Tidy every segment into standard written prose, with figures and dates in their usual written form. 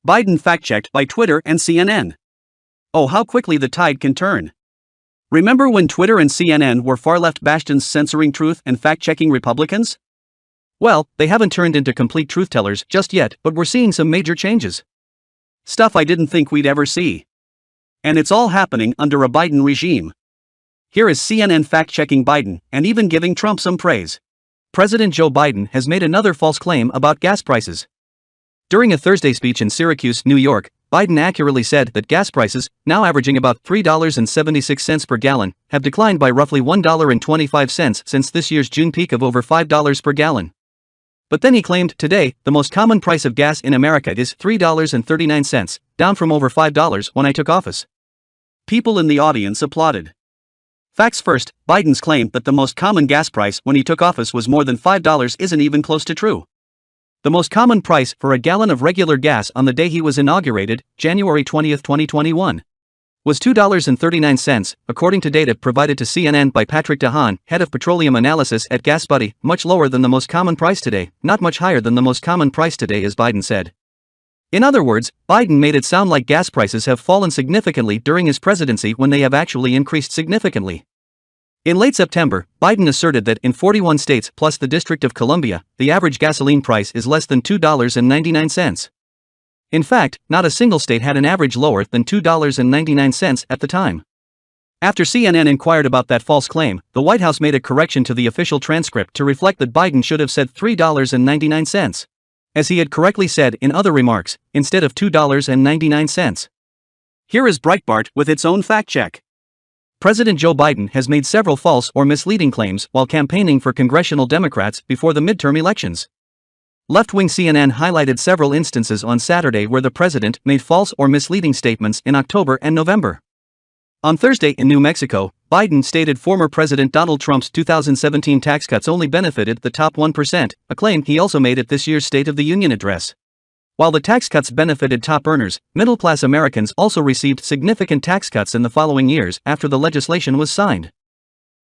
Biden fact-checked by Twitter and CNN. Oh, how quickly the tide can turn. Remember when Twitter and CNN were far-left bastions censoring truth and fact-checking Republicans? Well, they haven't turned into complete truth-tellers just yet, but we're seeing some major changes. Stuff I didn't think we'd ever see. And it's all happening under a Biden regime. Here is CNN fact-checking Biden, and even giving Trump some praise. President Joe Biden has made another false claim about gas prices. During a Thursday speech in Syracuse, New York, Biden accurately said that gas prices, now averaging about $3.76 per gallon, have declined by roughly $1.25 since this year's June peak of over $5 per gallon. But then he claimed today the most common price of gas in America is $3.39, down from over $5 when I took office. People in the audience applauded. Facts first, Biden's claim that the most common gas price when he took office was more than $5 isn't even close to true. The most common price for a gallon of regular gas on the day he was inaugurated, January 20, 2021, was $2.39, according to data provided to CNN by Patrick DeHaan, head of petroleum analysis at GasBuddy, much lower than the most common price today, not much higher than the most common price today, as Biden said. In other words, Biden made it sound like gas prices have fallen significantly during his presidency when they have actually increased significantly. In late September, Biden asserted that in 41 states plus the District of Columbia, the average gasoline price is less than $2.99. In fact, not a single state had an average lower than $2.99 at the time. After CNN inquired about that false claim, the White House made a correction to the official transcript to reflect that Biden should have said $3.99. As he had correctly said in other remarks, instead of $2.99. Here is Breitbart with its own fact check. President Joe Biden has made several false or misleading claims while campaigning for congressional Democrats before the midterm elections. Left-wing CNN highlighted several instances on Saturday where the president made false or misleading statements in October and November. On Thursday in New Mexico, Biden stated former President Donald Trump's 2017 tax cuts only benefited the top 1%, a claim he also made at this year's State of the Union address. While the tax cuts benefited top earners, middle-class Americans also received significant tax cuts in the following years after the legislation was signed.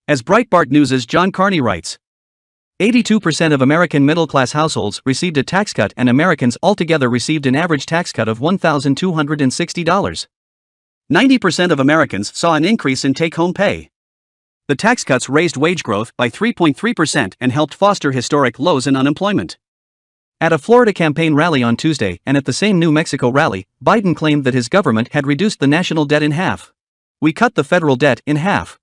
As Breitbart News' John Carney writes, 82% of American middle-class households received a tax cut, and Americans altogether received an average tax cut of $1,260. 90% of Americans saw an increase in take-home pay. The tax cuts raised wage growth by 3.3% and helped foster historic lows in unemployment. At a Florida campaign rally on Tuesday and at the same New Mexico rally, Biden claimed that his government had reduced the national debt in half. We cut the federal debt in half.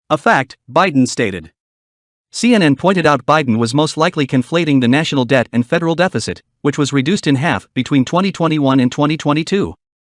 A fact, Biden stated. CNN pointed out Biden was most likely conflating the national debt and federal deficit, which was reduced in half between 2021 and 2022.